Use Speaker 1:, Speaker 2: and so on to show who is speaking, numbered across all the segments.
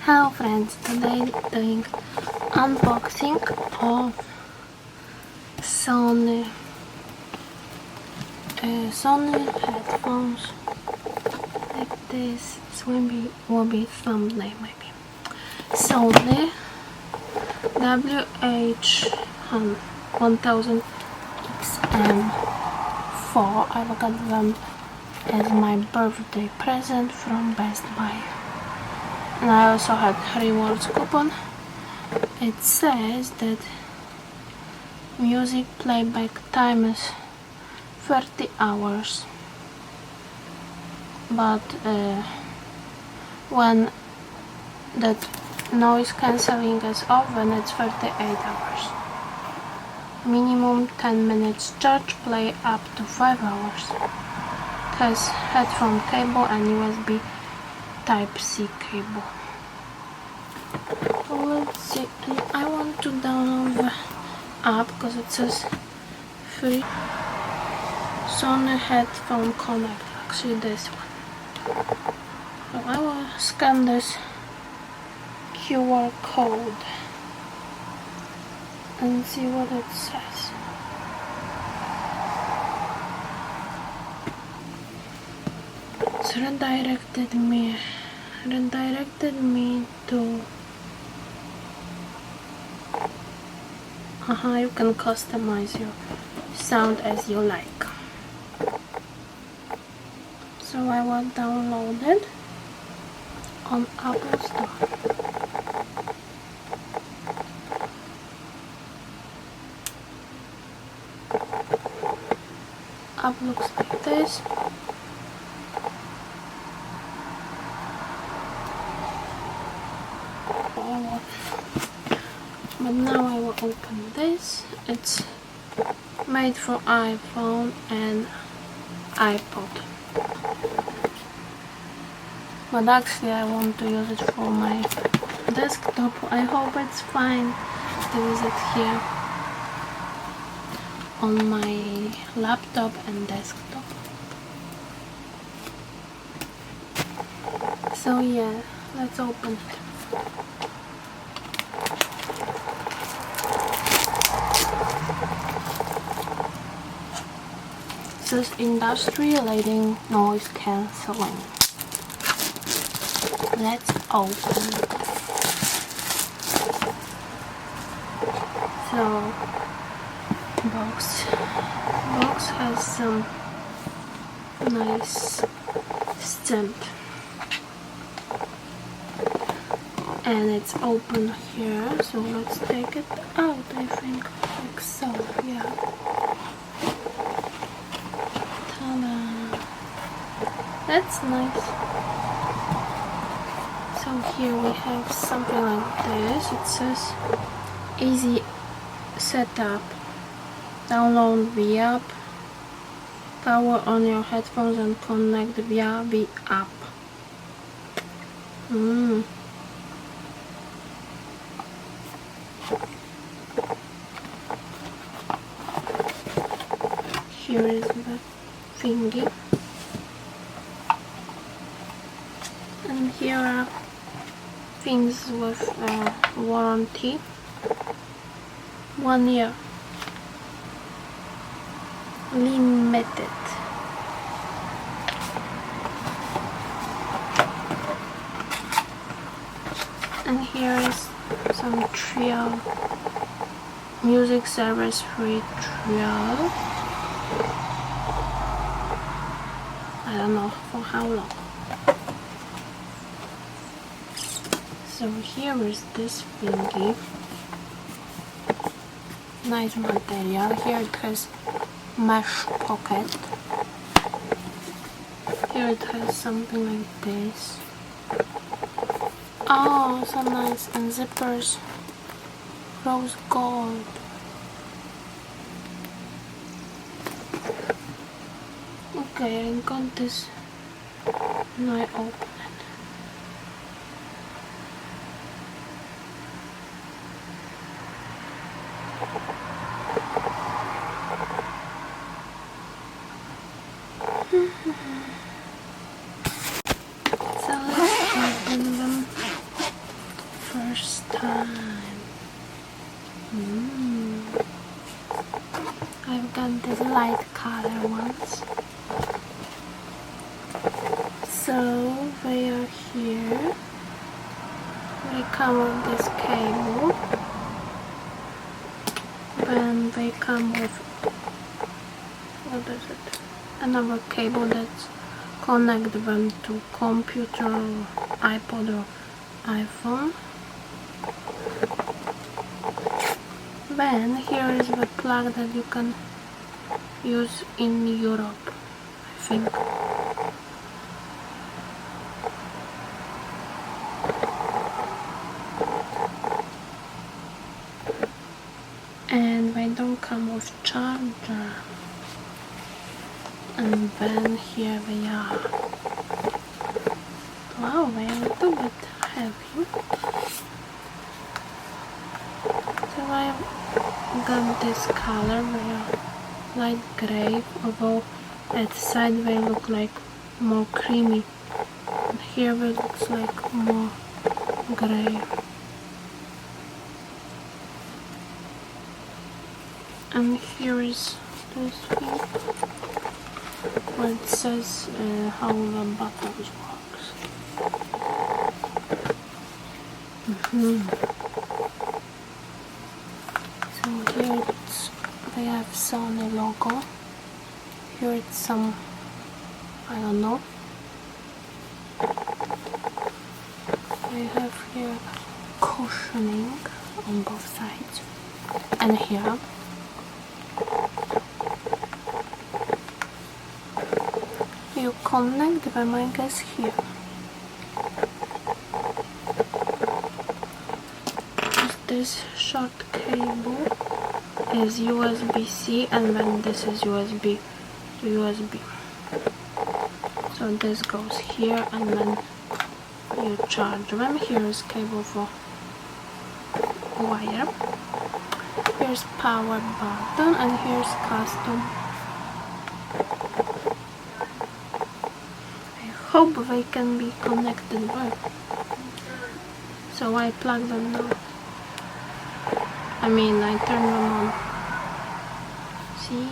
Speaker 1: Hello friends, today doing unboxing of Sony headphones like this. It will be thumbnail maybe. Sony WH-1000XM4. I got them as my birthday present from Best Buy. And I also had rewards coupon. It says that music playback time is 30 hours, but when that noise cancelling is off, then it's 38 hours. Minimum 10 minutes charge, play up to 5 hours. It has headphone cable and USB Type-C cable. So let's see. And I want to download the app because it says free. Sony Headphone Connect. Actually, this one. So I will scan this QR code and see what it says. It's redirected me to you can customize your sound as you like. So I will download it on Apple Store. App looks like this. But now I will open this. It's made for iPhone and iPod. But actually I want to use it for my desktop. I hope it's fine to use it here on my laptop and desktop. So yeah, let's open it. This is industry leading noise cancelling. Let's open it. So box has some nice stamp, and it's open here. So let's take it out. I think like so. Yeah. That's nice. So here we have something like this. It says easy setup. Download the app. Power on your headphones and connect via the app. Here is the thingy. And here are things with warranty. 1 year. Limited. And here is some trial. Music service free trial. I don't know for how long. So here is this thingy. Nice material. Here it has mesh pocket. Here it has something like this. Oh, so nice. And zippers. Rose gold. Okay, I got this. And I open it. So let's open them. time. I've got these light color ones. So they are here. They come with this cable. Then they come with, what is it? Another cable that connects them to computer, or iPod or iPhone. Then here is the plug that you can use in Europe, I think. And they don't come with charger. And then here they are. Wow, they are a little bit heavy. So I got this color, they are light gray, although at the side they look like more creamy. And here it looks like more gray. And here is this thing where it says how the buttons works. So here they have Sony logo. Here it's some, I don't know. They have here cushioning on both sides, and here. You connect them, I guess, here. This short cable is USB-C, and then this is USB to USB. So this goes here, and then you charge them. Here is cable for wire. Here's power button, and here's custom. Hope they can be connected well. So I plug them now. I mean, I turn them on. See?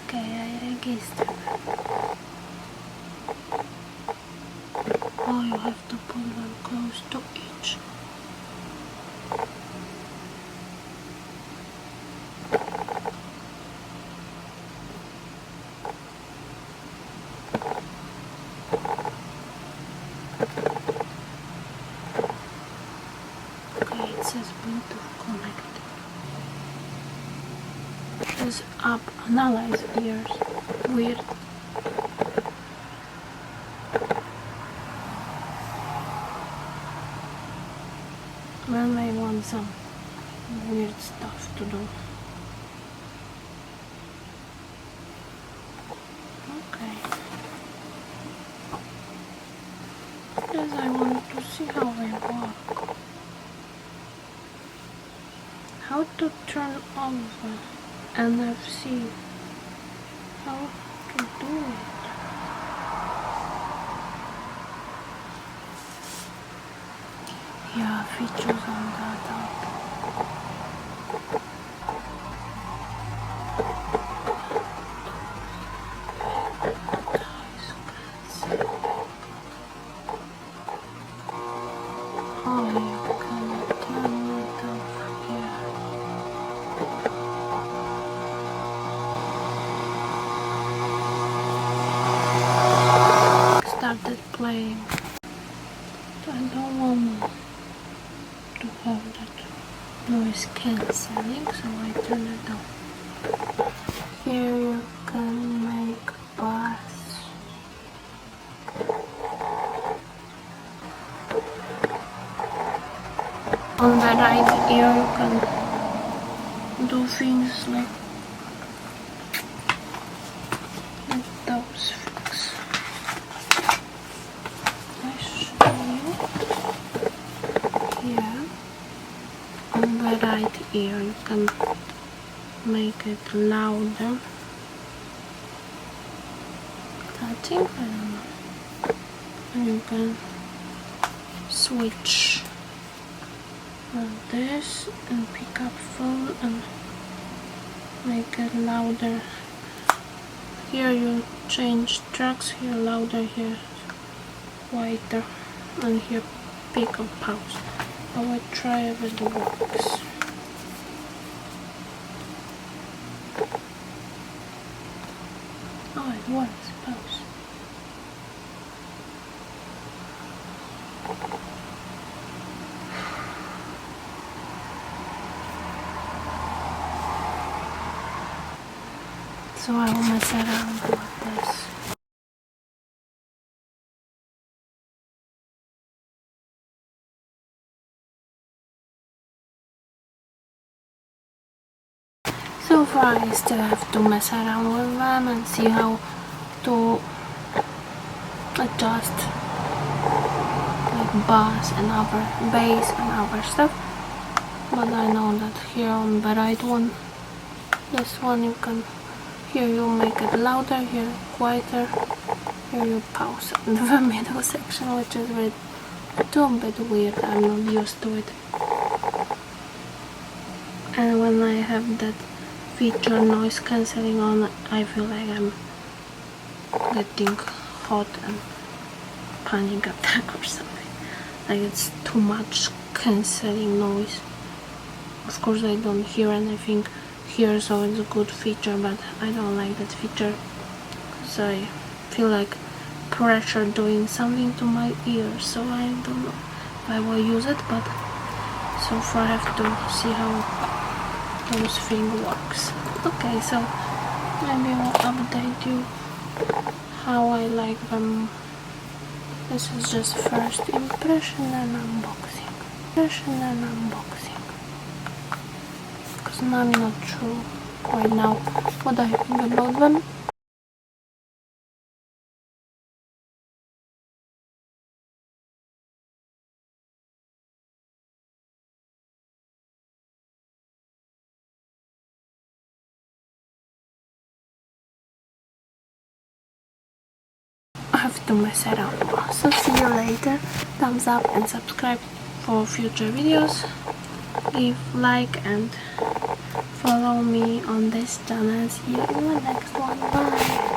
Speaker 1: Okay, I register. Oh, you have to pull them close to each. Okay, it says Bluetooth connected. This app analyze ears. Weird. When I want some weird stuff to do. Okay. Yes, I want to see how they work. How to turn on the NFC. How to do it. Yeah, features on that app. Oh, you can turn it off here. Started playing. I don't want to have that noise cancelling, so I turn it off. Here you can make baths. On the right ear you can do things like those things. I show you here. On the right ear, you can make it louder. I think, I don't know. And you can switch like this and pick up phone and make it louder. Here you change tracks, here louder, here quieter, and here pick up pause. I will try if it works. Oh, it works, pause. So I will mess around with this. So far I still have to mess around with them and see how to adjust like bass and other stuff. But I know that here on the right one, this one you can, here you make it louder, here quieter, here you pause in the middle section, which is a bit weird. I'm not used to it. And when I have that feature noise cancelling on, I feel like I'm getting hot and panic attack or something. Like it's too much cancelling noise. Of course I don't hear anything here, so it's a good feature, but I don't like that feature because I feel like pressure doing something to my ears, so I don't know if I will use it, but so far I have to see how those thing works. Okay, so maybe I'll update you how I like them. This is just first impression and unboxing. Because I'm not sure right now what I think about them. I have to mess around more. So see you later. Thumbs up and subscribe for future videos. Give like and follow me on this channel. See you in the next one. Bye.